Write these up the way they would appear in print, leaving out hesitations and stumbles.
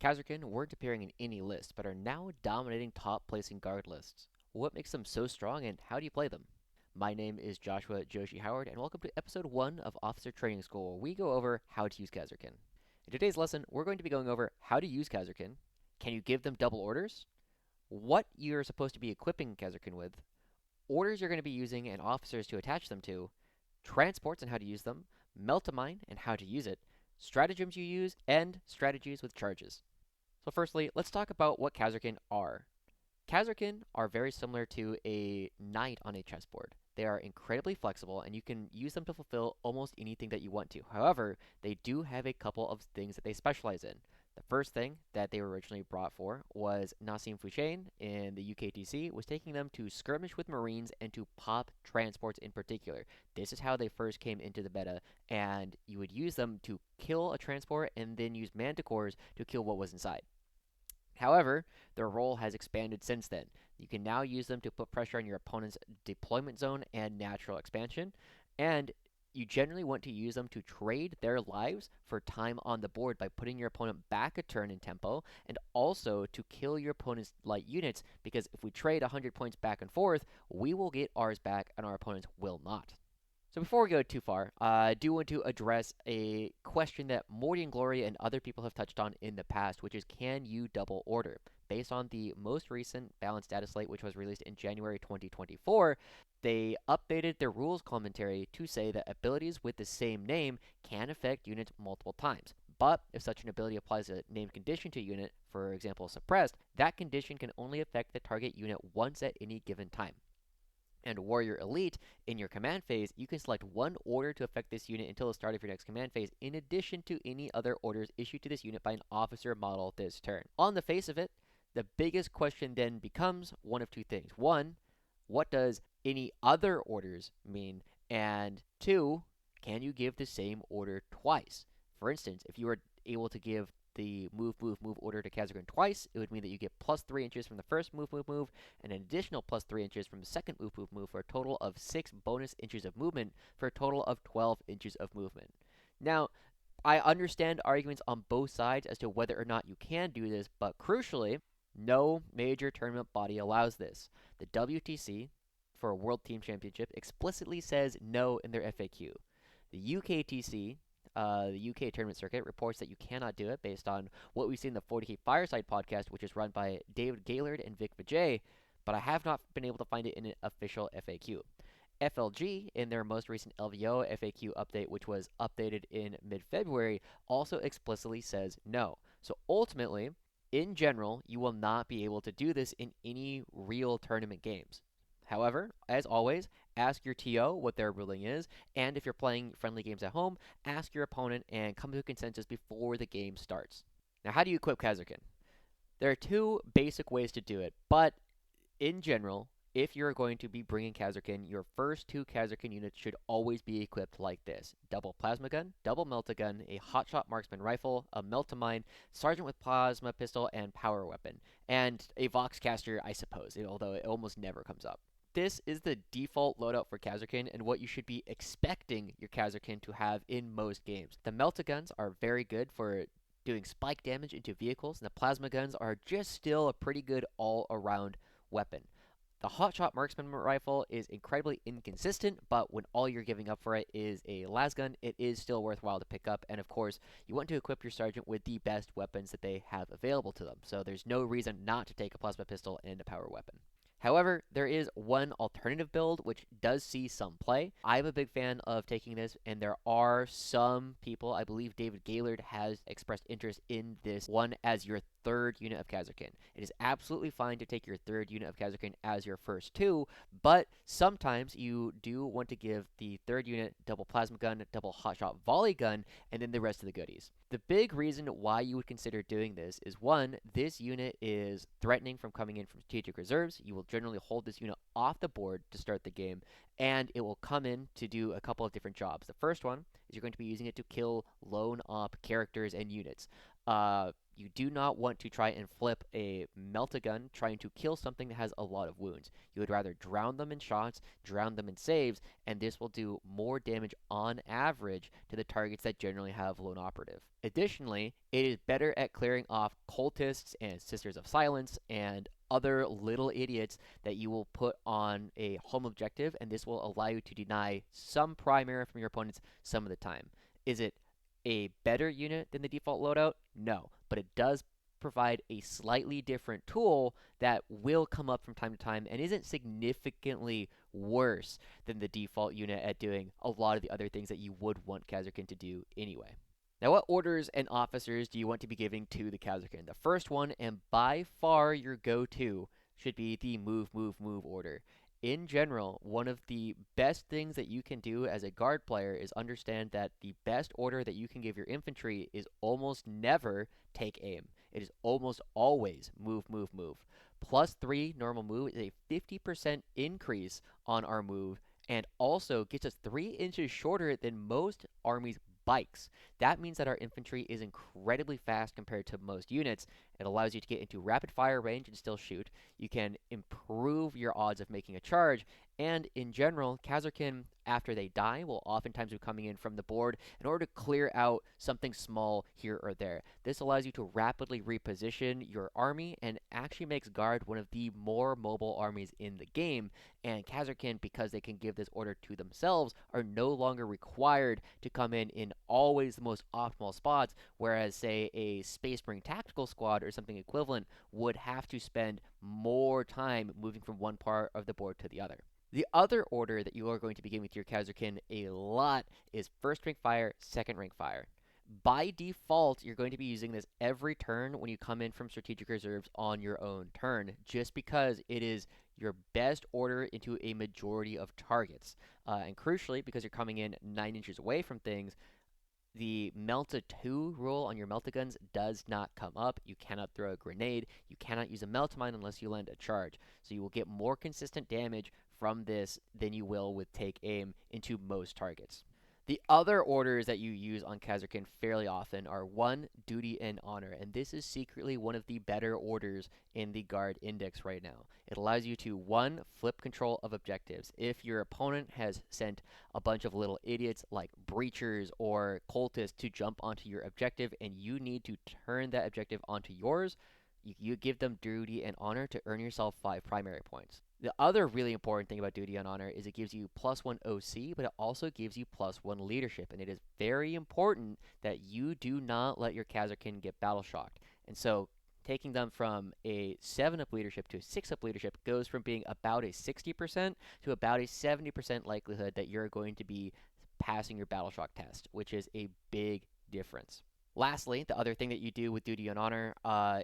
Kasrkin weren't appearing in any list, but are now dominating top placing guard lists. What makes them so strong and how do you play them? My name is Joshua Joushi Howard, and welcome to episode 1 of Officer Training School, where we go over how to use Kasrkin. In today's lesson, we're going to be going over how to use Kasrkin. Can you give them double orders? What you're supposed to be equipping Kasrkin with, orders you're going to be using and officers to attach them to, transports and how to use them, Melta Mine and how to use it, stratagems you use, and strategies with charges. So firstly, let's talk about what Kasrkin are. Kasrkin are very similar to a knight on a chessboard. They are incredibly flexible, and you can use them to fulfill almost anything that you want to. However, they do have a couple of things that they specialize in. The first thing that they were originally brought for was Nassim Fouchain in the UKTC was taking them to skirmish with Marines and to pop transports in particular. This is how they first came into the meta, and you would use them to kill a transport and then use manticores to kill what was inside. However, their role has expanded since then. You can now use them to put pressure on your opponent's deployment zone and natural expansion, and you generally want to use them to trade their lives for time on the board by putting your opponent back a turn in tempo, and also to kill your opponent's light units, because if we trade 100 points back and forth, we will get ours back and our opponents will not. So before we go too far, I do want to address a question that Morty and Glory and other people have touched on in the past, which is can you double order? Based on the most recent balanced data slate, which was released in January 2024, they updated their rules commentary to say that abilities with the same name can affect units multiple times. But if such an ability applies a named condition to a unit, for example suppressed, that condition can only affect the target unit once at any given time. And Warrior Elite, in your command phase, you can select one order to affect this unit until the start of your next command phase, in addition to any other orders issued to this unit by an officer model this turn. On the face of it, the biggest question then becomes one of two things. One, what does any other orders mean? And two, can you give the same order twice? For instance, if you were able to give the move, move, move order to Kasrkin twice, it would mean that you get plus 3 inches from the first move, move, move, and an additional plus 3 inches from the second move, move, move, for a total of 6 bonus inches of movement, for a total of 12 inches of movement. Now, I understand arguments on both sides as to whether or not you can do this, but crucially, no major tournament body allows this. The WTC, for a World Team Championship, explicitly says no in their FAQ. The UKTC, the UK tournament circuit, reports that you cannot do it based on what we see in the 40K Fireside podcast, which is run by David Gaylord and Vic Vijay, but I have not been able to find it in an official FAQ. FLG, in their most recent LVO FAQ update, which was updated in mid-February, also explicitly says no. So ultimately, in general, you will not be able to do this in any real tournament games. However, as always, ask your TO what their ruling is, and if you're playing friendly games at home, ask your opponent and come to a consensus before the game starts. Now, how do you equip Kasrkin? There are two basic ways to do it, but in general, if you're going to be bringing Kasrkin, your first two Kasrkin units should always be equipped like this. Double Plasma Gun, Double Melta Gun, a Hotshot Marksman Rifle, a Melta Mine, Sergeant with Plasma Pistol, and Power Weapon. And a Voxcaster, I suppose, although it almost never comes up. This is the default loadout for Kasrkin and what you should be expecting your Kasrkin to have in most games. The Melta Guns are very good for doing spike damage into vehicles, and the Plasma Guns are just still a pretty good all-around weapon. The Hotshot Marksman Rifle is incredibly inconsistent, but when all you're giving up for it is a lasgun, it is still worthwhile to pick up. And of course, you want to equip your sergeant with the best weapons that they have available to them. So there's no reason not to take a plasma pistol and a power weapon. However, there is one alternative build which does see some play. I'm a big fan of taking this, and there are some people, I believe David Gaylord has expressed interest in this one as your third unit of Kasrkin. It is absolutely fine to take your third unit of Kasrkin as your first two, but sometimes you do want to give the third unit double plasma gun, double hotshot volley gun, and then the rest of the goodies. The big reason why you would consider doing this is one, this unit is threatening from coming in from strategic reserves. You will generally hold this unit off the board to start the game, and it will come in to do a couple of different jobs. The first one is you're going to be using it to kill lone op characters and units. You do not want to try and flip a Melta gun trying to kill something that has a lot of wounds. You would rather drown them in shots, drown them in saves, and this will do more damage on average to the targets that generally have lone operative. Additionally, it is better at clearing off cultists and Sisters of Silence and other little idiots that you will put on a home objective, and this will allow you to deny some primary from your opponents some of the time. Is it a better unit than the default loadout? No, but it does provide a slightly different tool that will come up from time to time and isn't significantly worse than the default unit at doing a lot of the other things that you would want Kasrkin to do anyway. Now, what orders and officers do you want to be giving to the Kasrkin? The first one, and by far your go-to, should be the move, move, move order. In general, one of the best things that you can do as a guard player is understand that the best order that you can give your infantry is almost never take aim. It is almost always move, move, move. +3 normal move is a 50% increase on our move and also gets us 3 inches shorter than most armies' bikes. That means that our infantry is incredibly fast compared to most units. It allows you to get into rapid fire range and still shoot. You can improve your odds of making a charge, and in general, Kasrkin, after they die, will oftentimes be coming in from the board in order to clear out something small here or there. This allows you to rapidly reposition your army and actually makes Guard one of the more mobile armies in the game. And Kasrkin, because they can give this order to themselves, are no longer required to come in always the most optimal spots, whereas, say, a Space Marine Tactical Squad or something equivalent would have to spend more time moving from one part of the board to the other. The other order that you are going to be giving to your Kasrkin a lot is first rank fire, second rank fire. By default, you're going to be using this every turn when you come in from strategic reserves on your own turn, just because it is your best order into a majority of targets. And crucially, because you're coming in 9 inches away from things, the Melta 2 rule on your Melta guns does not come up. You cannot throw a grenade. You cannot use a Melta Mine unless you land a charge. So you will get more consistent damage from this than you will with take aim into most targets. The other orders that you use on Kasrkin fairly often are 1, Duty and Honor, and this is secretly one of the better orders in the Guard Index right now. It allows you to, 1, flip control of objectives. If your opponent has sent a bunch of little idiots like Breachers or Cultists to jump onto your objective and you need to turn that objective onto yours, you give them Duty and Honor to earn yourself 5 primary points. The other really important thing about Duty and Honor is it gives you +1 OC, but it also gives you +1 leadership. And it is very important that you do not let your Kasrkin get battle shocked. And so taking them from a 7-up leadership to a 6-up leadership goes from being about a 60% to about a 70% likelihood that you're going to be passing your battle shock test, which is a big difference. Lastly, the other thing that you do with Duty and Honor,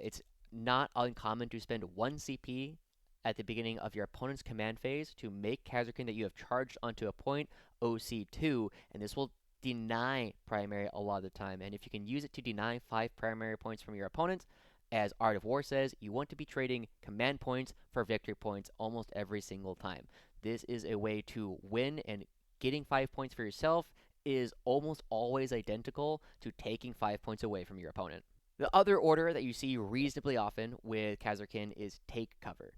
it's not uncommon to spend 1 CP at the beginning of your opponent's command phase to make Kasrkin that you have charged onto a point OC2, and this will deny primary a lot of the time. And if you can use it to deny 5 primary points from your opponent, as Art of War says, you want to be trading command points for victory points almost every single time. This is a way to win, and getting 5 points for yourself is almost always identical to taking 5 points away from your opponent. The other order that you see reasonably often with Kasrkin is take cover.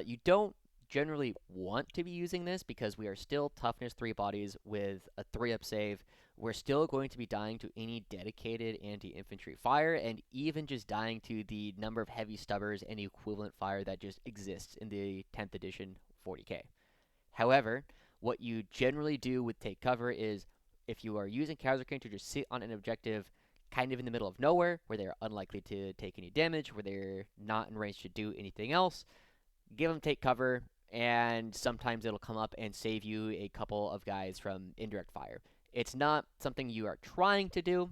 You don't generally want to be using this because we are still toughness 3 bodies with a 3-up save. We're still going to be dying to any dedicated anti-infantry fire, and even just dying to the number of heavy stubbers and equivalent fire that just exists in the 10th edition 40k. However, what you generally do with take cover is, if you are using Kasrkin to just sit on an objective kind of in the middle of nowhere, where they're unlikely to take any damage, where they're not in range to do anything else, give them take cover, and sometimes it'll come up and save you a couple of guys from indirect fire. It's not something you are trying to do,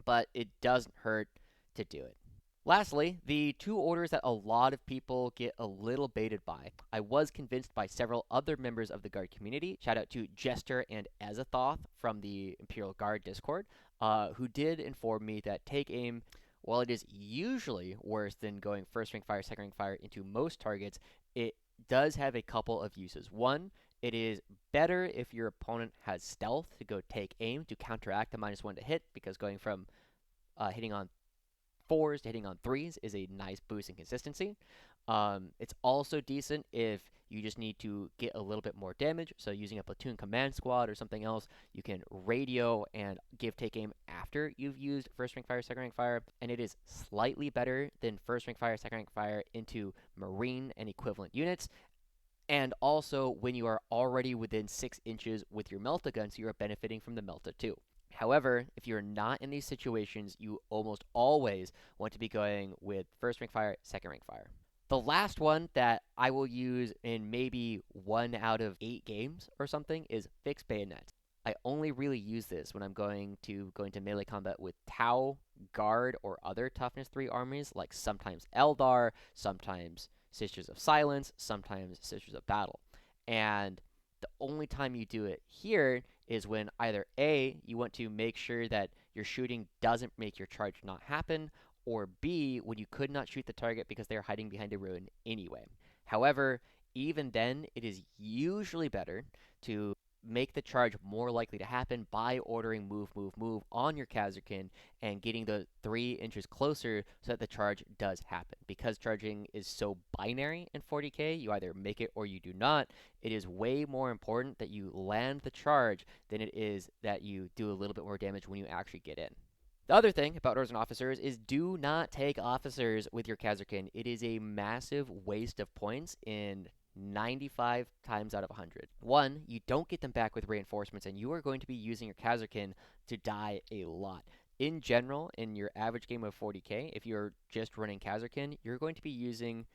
but it doesn't hurt to do it. Lastly, the 2 orders that a lot of people get a little baited by. I was convinced by several other members of the Guard community, shout out to Jester and Azathoth from the Imperial Guard Discord, who did inform me that take aim, while it is usually worse than going first rank fire, second rank fire into most targets, it does have a couple of uses. 1, it is better if your opponent has stealth to go take aim to counteract the -1 to hit, because going from hitting on 4s to hitting on 3s is a nice boost in consistency. It's also decent if you just need to get a little bit more damage. So using a platoon command squad or something else, you can radio and give take aim after you've used first rank fire, second rank fire, and it is slightly better than first rank fire, second rank fire into marine and equivalent units. And also when you are already within 6 inches with your Melta gun, so you are benefiting from the Melta too. However, if you're not in these situations, you almost always want to be going with first rank fire, second rank fire. The last one that I will use in maybe 1 out of 8 games or something is fixed bayonet. I only really use this when I'm going into melee combat with Tau, Guard, or other toughness 3 armies, like sometimes Eldar, sometimes Sisters of Silence, sometimes Sisters of Battle. And the only time you do it here is when either A, you want to make sure that your shooting doesn't make your charge not happen, or B, when you could not shoot the target because they are hiding behind a ruin anyway. However, even then, it is usually better to make the charge more likely to happen by ordering move, move, move on your Kasrkin and getting the 3 inches closer so that the charge does happen. Because charging is so binary in 40k, you either make it or you do not, it is way more important that you land the charge than it is that you do a little bit more damage when you actually get in. The other thing about orders and officers is do not take officers with your Kasrkin. It is a massive waste of points in 95 times out of 100. One, you don't get them back with reinforcements, and you are going to be using your Kasrkin to die a lot. In general, in your average game of 40k, if you're just running Kasrkin, you're going to be using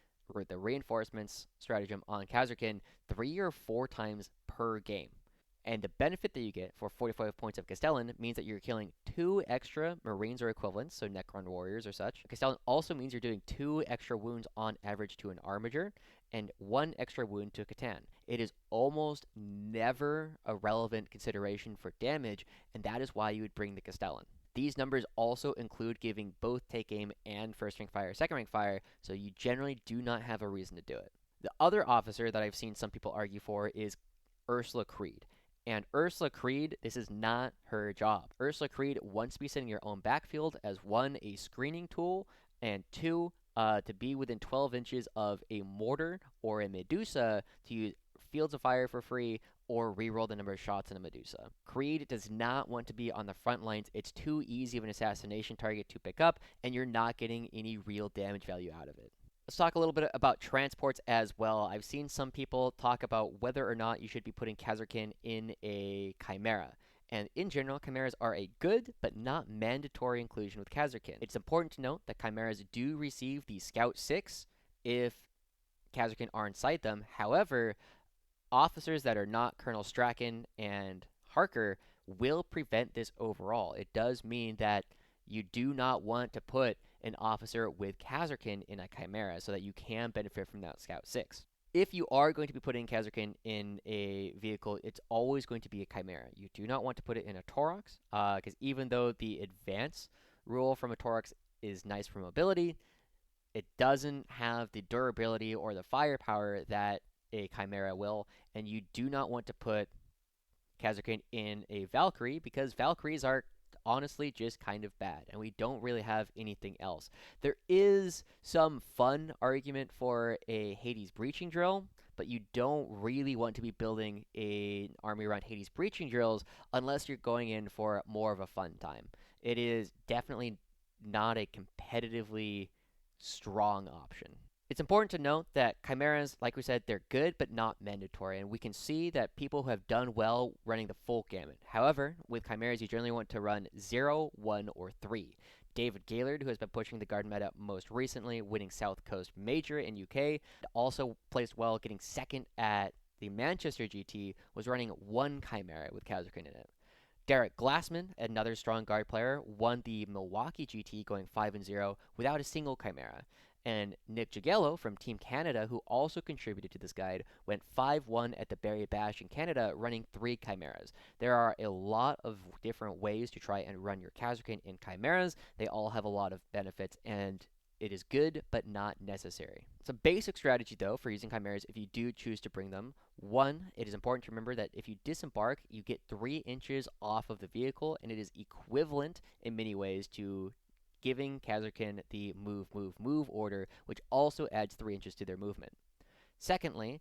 the reinforcements stratagem on Kasrkin 3 or 4 times per game. And the benefit that you get for 45 points of Castellan means that you're killing 2 extra Marines or equivalents, so Necron Warriors or such. Castellan also means you're doing 2 extra wounds on average to an Armiger, and 1 extra wound to Catan. It is almost never a relevant consideration for damage, and that is why you would bring the Castellan. These numbers also include giving both take aim and first rank fire, second rank fire, so you generally do not have a reason to do it. The other officer that I've seen some people argue for is Ursula Creed. And Ursula Creed, this is not her job. Ursula Creed wants to be sitting in your own backfield as 1, a screening tool, and 2, to be within 12 inches of a mortar or a Medusa to use fields of fire for free or reroll the number of shots in a Medusa. Creed does not want to be on the front lines. It's too easy of an assassination target to pick up, and you're not getting any real damage value out of it. Let's talk a little bit about transports as well. I've seen some people talk about whether or not you should be putting Kasrkin in a Chimera. And in general, Chimeras are a good but not mandatory inclusion with Kasrkin. It's important to note that Chimeras do receive the Scout 6 if Kasrkin are inside them. However, officers that are not Colonel Strachan and Harker will prevent this overall. It does mean that you do not want to put an officer with Kasrkin in a Chimera so that you can benefit from that Scout 6. If you are going to be putting Kasrkin in a vehicle, it's always going to be a Chimera. You do not want to put it in a Taurox, because even though the advance rule from a Taurox is nice for mobility, it doesn't have the durability or the firepower that a Chimera will, and you do not want to put Kasrkin in a Valkyrie because Valkyries are honestly just kind of bad, and we don't really have anything else. There is some fun argument for a Hades breaching drill, but you don't really want to be building an army around Hades breaching drills unless you're going in for more of a fun time. It is definitely not a competitively strong option. It's important to note that Chimeras, like we said, they're good but not mandatory, and we can see that people who have done well running the full gamut. However, with Chimeras, you generally want to run 0, 1, or 3. David Gaylord, who has been pushing the guard meta most recently, winning South Coast Major in UK, also placed well, getting second at the Manchester GT, was running 1 Chimera with Kasrkin in it. Derek Glassman, another strong guard player, won the Milwaukee GT going 5-0 without a single Chimera. And Nick Jagello from Team Canada, who also contributed to this guide, went 5-1 at the Barry Bash in Canada, running 3 Chimeras. There are a lot of different ways to try and run your Kasrkin in Chimeras. They all have a lot of benefits, and it is good, but not necessary. Some basic strategy, though, for using Chimeras if you do choose to bring them. 1, it is important to remember that if you disembark, you get 3 inches off of the vehicle, and it is equivalent in many ways to giving Kasrkin the move, move, move order, which also adds 3 inches to their movement. Secondly,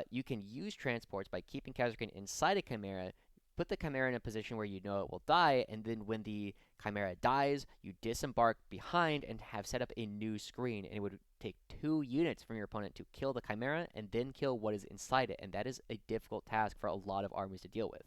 you can use transports by keeping Kasrkin inside a Chimera, put the Chimera in a position where you know it will die, and then when the Chimera dies, you disembark behind and have set up a new screen, and it would take 2 units from your opponent to kill the Chimera and then kill what is inside it, and that is a difficult task for a lot of armies to deal with.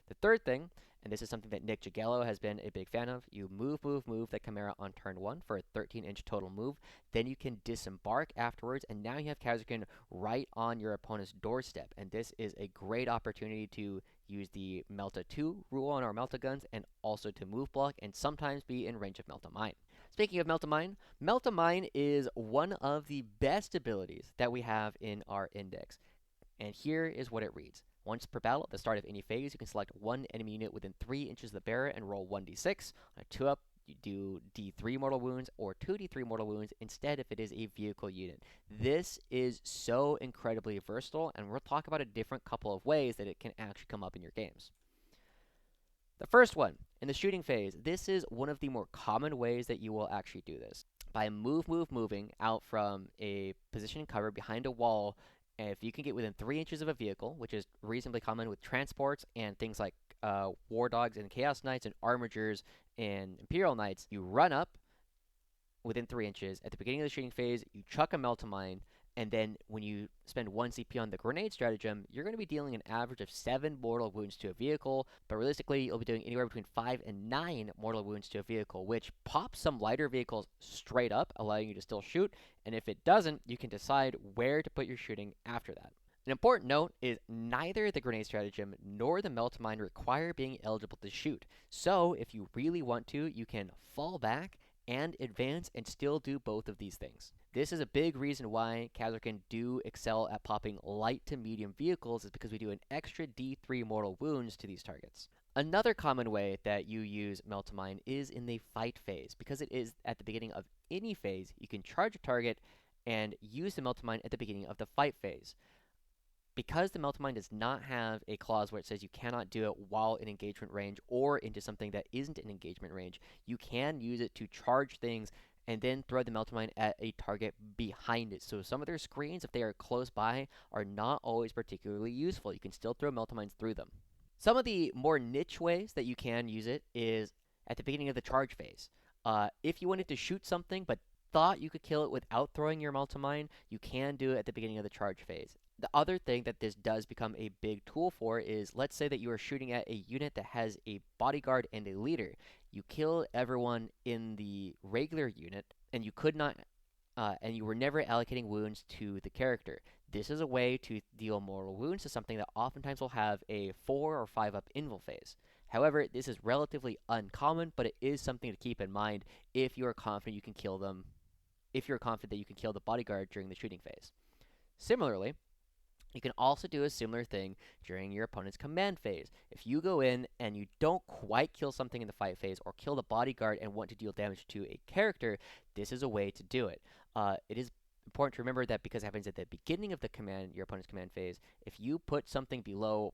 The third thing, and this is something that Nick Jagello has been a big fan of, you move, move, move the Chimera on turn 1 for a 13-inch total move. Then you can disembark afterwards, and now you have Kasrkin right on your opponent's doorstep. And this is a great opportunity to use the Melta 2 rule on our Melta guns, and also to move block, and sometimes be in range of Melta Mine. Speaking of Melta Mine is one of the best abilities that we have in our index. And here is what it reads. Once per battle, at the start of any phase, you can select one enemy unit within 3 inches of the bearer and roll 1d6. On a 2-up, you do d3 mortal wounds or 2d3 mortal wounds instead if it is a vehicle unit. This is so incredibly versatile, and we'll talk about a different couple of ways that it can actually come up in your games. The first one, in the shooting phase, this is one of the more common ways that you will actually do this. By moving out from a position in cover behind a wall, if you can get within 3 inches of a vehicle, which is reasonably common with transports and things like War Dogs and Chaos Knights and Armigers and Imperial Knights, you run up within 3 inches. At the beginning of the shooting phase, you chuck a Melta Mine, and then when you spend 1 CP on the grenade stratagem, you're going to be dealing an average of 7 mortal wounds to a vehicle, but realistically, you'll be doing anywhere between 5 and 9 mortal wounds to a vehicle, which pops some lighter vehicles straight up, allowing you to still shoot, and if it doesn't, you can decide where to put your shooting after that. An important note is neither the grenade stratagem nor the Melta Mine require being eligible to shoot, so if you really want to, you can fall back and advance and still do both of these things. This is a big reason why Kasrkin do excel at popping light to medium vehicles, is because we do an extra d3 mortal wounds to these targets. Another common way that you use Melta Mine is in the fight phase. Because it is at the beginning of any phase, you can charge a target and use the Melta Mine at the beginning of the fight phase. Because the Melta Mine does not have a clause where it says you cannot do it while in engagement range or into something that isn't in engagement range, you can use it to charge things and then throw the Melta Mine at a target behind it. So some of their screens, if they are close by, are not always particularly useful. You can still throw Melta Mines through them. Some of the more niche ways that you can use it is at the beginning of the charge phase. If you wanted to shoot something but thought you could kill it without throwing your Melta Mine, you can do it at the beginning of the charge phase. The other thing that this does become a big tool for is, let's say that you are shooting at a unit that has a bodyguard and a leader. You kill everyone in the regular unit, and you could not, and you were never allocating wounds to the character. This is a way to deal mortal wounds to something that oftentimes will have a 4 or 5 up invul phase. However, this is relatively uncommon, but it is something to keep in mind if you are confident you can kill them, if you're confident that you can kill the bodyguard during the shooting phase. Similarly, you can also do a similar thing during your opponent's command phase. If you go in and you don't quite kill something in the fight phase or kill the bodyguard and want to deal damage to a character, this is a way to do it. It is important to remember that because it happens at the beginning of your opponent's command phase, if you put something below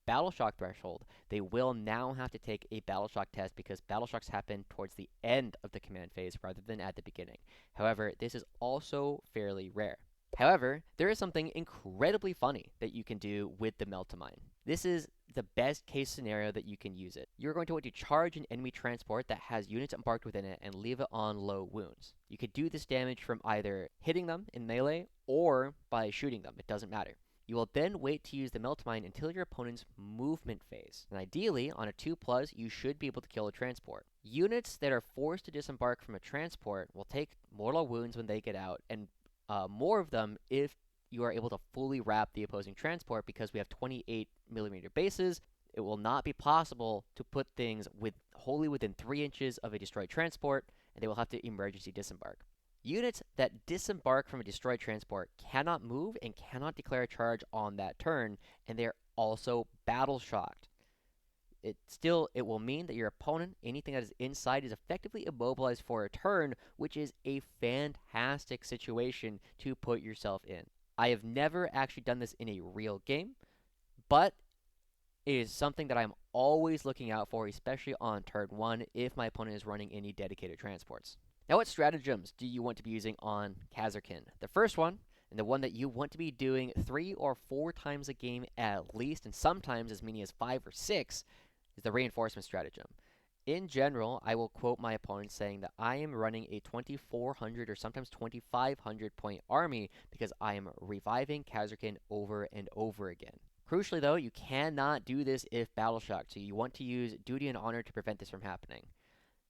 battle shock threshold, they will now have to take a battle shock test because battle shocks happen towards the end of the command phase rather than at the beginning. However, this is also fairly rare. However, there is something incredibly funny that you can do with the Melta Mine. This is the best case scenario that you can use it. You're going to want to charge an enemy transport that has units embarked within it and leave it on low wounds. You could do this damage from either hitting them in melee or by shooting them. It doesn't matter. You will then wait to use the Melta Mine until your opponent's movement phase. And ideally, on a 2+, you should be able to kill a transport. Units that are forced to disembark from a transport will take mortal wounds when they get out, and more of them if you are able to fully wrap the opposing transport, because we have 28mm bases. It will not be possible to put things wholly within 3 inches of a destroyed transport, and they will have to emergency disembark. Units that disembark from a destroyed transport cannot move and cannot declare a charge on that turn, and they're also battle shocked. It will mean that your opponent, anything that is inside, is effectively immobilized for a turn, which is a fantastic situation to put yourself in. I have never actually done this in a real game, but is something that I'm always looking out for, especially on turn 1 if my opponent is running any dedicated transports. Now, what stratagems do you want to be using on Kasrkin? The first one, and the one that you want to be doing 3 or 4 times a game at least, and sometimes as many as 5 or 6, is the reinforcement stratagem. In general, I will quote my opponent saying that I am running a 2400 or sometimes 2500 point army because I am reviving Kasrkin over and over again. Crucially, though, you cannot do this if battle shocked, so you want to use duty and honor to prevent this from happening.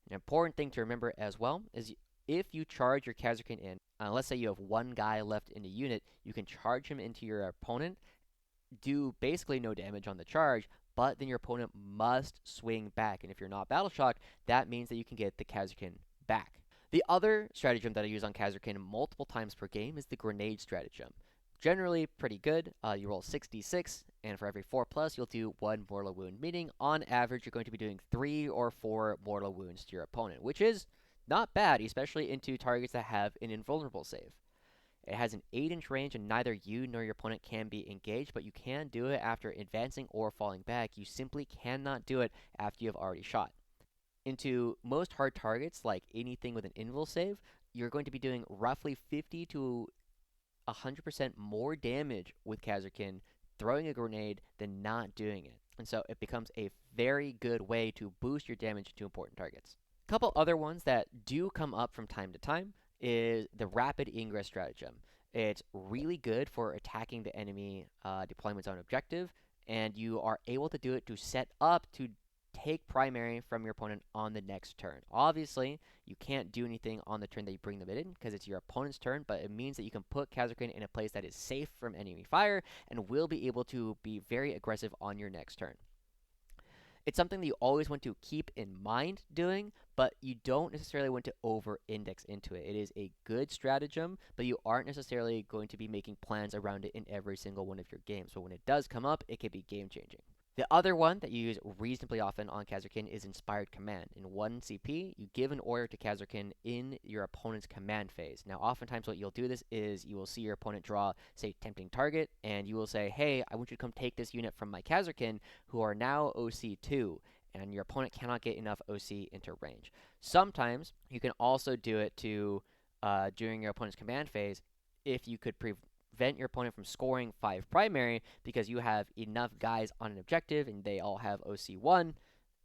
An important thing to remember as well is if you charge your Kasrkin in, let's say you have one guy left in the unit, you can charge him into your opponent, do basically no damage on the charge, but then your opponent must swing back. And if you're not battle shocked, that means that you can get the Kasrkin back. The other stratagem that I use on Kasrkin multiple times per game is the grenade stratagem. Generally pretty good. You roll 6d6, and for every 4 plus, you'll do 1 mortal wound, meaning on average, you're going to be doing 3 or 4 mortal wounds to your opponent, which is not bad, especially into targets that have an invulnerable save. It has an 8-inch range, and neither you nor your opponent can be engaged, but you can do it after advancing or falling back. You simply cannot do it after you have already shot. Into most hard targets, like anything with an invul save, you're going to be doing roughly 50 to 100% more damage with Kasrkin throwing a grenade than not doing it. And so it becomes a very good way to boost your damage to important targets. A couple other ones that do come up from time to time is the rapid ingress stratagem. It's really good for attacking the enemy deployment zone objective, and you are able to do it to set up to take primary from your opponent on the next turn. Obviously, you can't do anything on the turn that you bring them in because it's your opponent's turn, but it means that you can put Kasrkin in a place that is safe from enemy fire and will be able to be very aggressive on your next turn. It's something that you always want to keep in mind doing, but you don't necessarily want to over-index into it. It is a good stratagem, but you aren't necessarily going to be making plans around it in every single one of your games. So when it does come up, it can be game-changing. The other one that you use reasonably often on Kasrkin is Inspired Command. In 1 CP, you give an order to Kasrkin in your opponent's command phase. Now, oftentimes what you'll do this is you will see your opponent draw, say, Tempting Target, and you will say, hey, I want you to come take this unit from my Kasrkin, who are now OC2, and your opponent cannot get enough OC into range. Sometimes you can also do it to during your opponent's command phase if you could prevent your opponent from scoring 5 primary because you have enough guys on an objective and they all have OC1,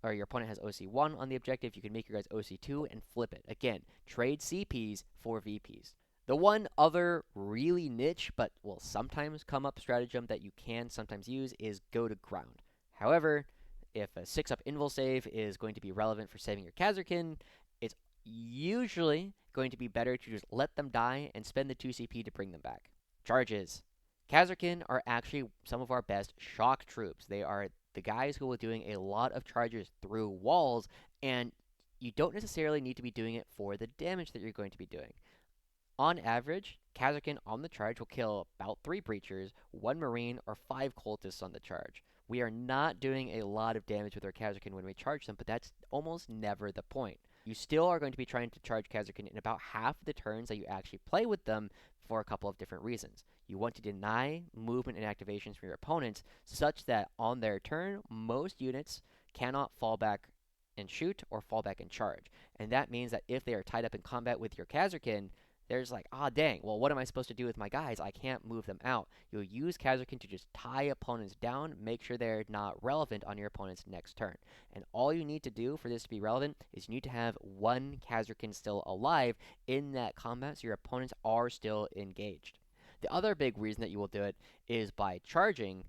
or your opponent has OC1 on the objective. You can make your guys OC2 and flip it. Again, trade CPs for VPs. The one other really niche, but will sometimes come up stratagem that you can sometimes use is go to ground. However, if a 6-up invul save is going to be relevant for saving your Kasrkin, it's usually going to be better to just let them die and spend the 2 CP to bring them back. Charges. Kasrkin are actually some of our best shock troops. They are the guys who are doing a lot of charges through walls, and you don't necessarily need to be doing it for the damage that you're going to be doing. On average, Kasrkin on the charge will kill about 3 breachers, 1 marine, or 5 cultists on the charge. We are not doing a lot of damage with our Kasrkin when we charge them, but that's almost never the point. You still are going to be trying to charge Kasrkin in about half the turns that you actually play with them for a couple of different reasons. You want to deny movement and activations from your opponents such that on their turn, most units cannot fall back and shoot or fall back and charge. And that means that if they are tied up in combat with your Kasrkin, there's like, ah, dang, well, what am I supposed to do with my guys? I can't move them out. You'll use Kasrkin to just tie opponents down, make sure they're not relevant on your opponent's next turn. And all you need to do for this to be relevant is you need to have 1 Kasrkin still alive in that combat so your opponents are still engaged. The other big reason that you will do it is by charging.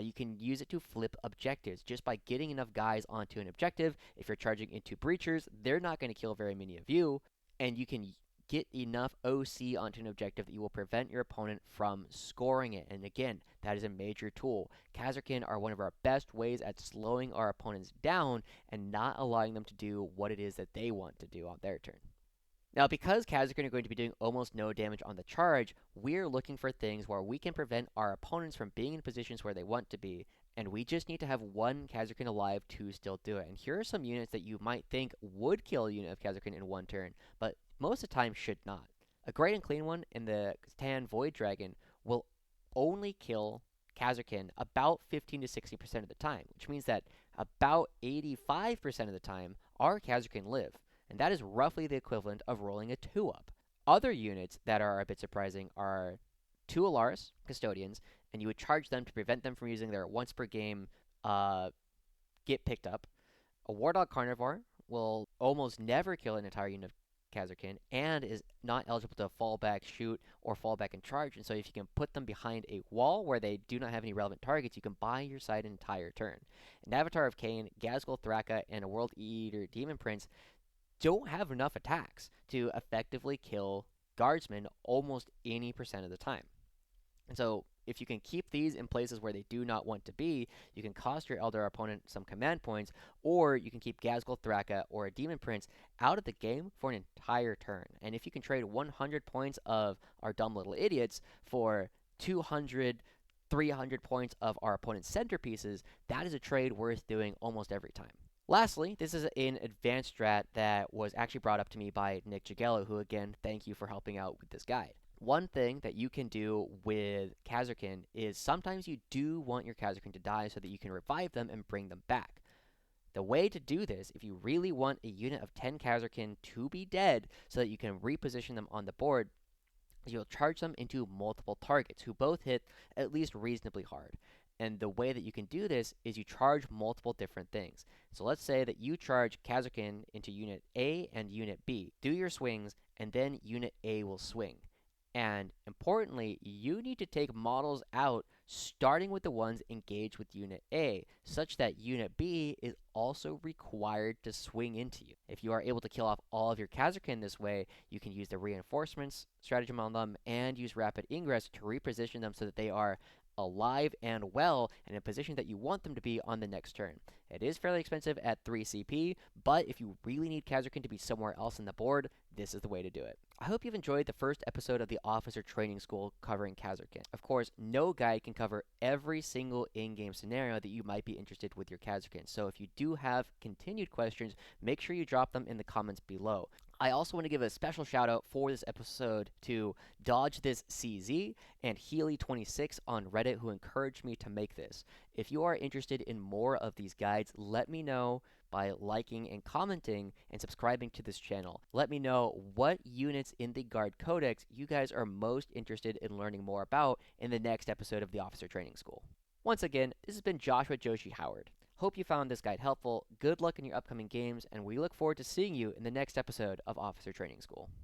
You can use it to flip objectives. Just by getting enough guys onto an objective, if you're charging into breachers, they're not going to kill very many of you, and you can get enough OC onto an objective that you will prevent your opponent from scoring it. And again, that is a major tool. Kasrkin are one of our best ways at slowing our opponents down and not allowing them to do what it is that they want to do on their turn. Now, because Kasrkin are going to be doing almost no damage on the charge, we're looking for things where we can prevent our opponents from being in positions where they want to be, and we just need to have 1 Kasrkin alive to still do it. And here are some units that you might think would kill a unit of Kasrkin in 1 turn, but most of the time should not. A great and clean one in the Cadian Void Dragon will only kill Kasrkin about 15 to 60% of the time, which means that about 85% of the time our Kasrkin live, and that is roughly the equivalent of rolling a 2 up. Other units that are a bit surprising are 2 Alaris Custodians, and you would charge them to prevent them from using their once per game get picked up. A Wardog Carnivore will almost never kill an entire unit of Kasrkin and is not eligible to fall back, shoot, or fall back and charge. And so if you can put them behind a wall where they do not have any relevant targets, you can buy your side an entire turn. An Avatar of Cain, Gazgul Thraka, and a World Eater Demon Prince don't have enough attacks to effectively kill guardsmen almost any percent of the time. And so if you can keep these in places where they do not want to be, you can cost your Elder opponent some command points, or you can keep Gazgul Thraka or a Demon Prince out of the game for an entire turn. And if you can trade 100 points of our dumb little idiots for 200, 300 points of our opponent's centerpieces, that is a trade worth doing almost every time. Lastly, this is an advanced strat that was actually brought up to me by Nick Jagello, who, again, thank you for helping out with this guide. One thing that you can do with Kasrkin is sometimes you do want your Kasrkin to die so that you can revive them and bring them back. The way to do this, if you really want a unit of 10 Kasrkin to be dead so that you can reposition them on the board, is you'll charge them into multiple targets who both hit at least reasonably hard. And the way that you can do this is you charge multiple different things. So let's say that you charge Kasrkin into Unit A and Unit B. Do your swings, and then Unit A will swing. And importantly, you need to take models out starting with the ones engaged with Unit A, such that Unit B is also required to swing into you. If you are able to kill off all of your Kasrkin this way, you can use the reinforcements stratagem on them and use rapid ingress to reposition them so that they are alive and well and in a position that you want them to be on the next turn. It is fairly expensive at 3 CP, but if you really need Kasrkin to be somewhere else on the board, this is the way to do it. I hope you've enjoyed the first episode of the Officer Training School covering Kasrkin. Of course, no guide can cover every single in-game scenario that you might be interested with your Kasrkin, so if you do have continued questions, make sure you drop them in the comments below. I also want to give a special shout out for this episode to Dodge This CZ and Healy26 on Reddit, who encouraged me to make this. If you are interested in more of these guides, let me know by liking and commenting and subscribing to this channel. Let me know what units in the Guard Codex you guys are most interested in learning more about in the next episode of the Officer Training School. Once again, this has been Joshua Joushi Howard. Hope you found this guide helpful. Good luck in your upcoming games, and we look forward to seeing you in the next episode of Officer Training School.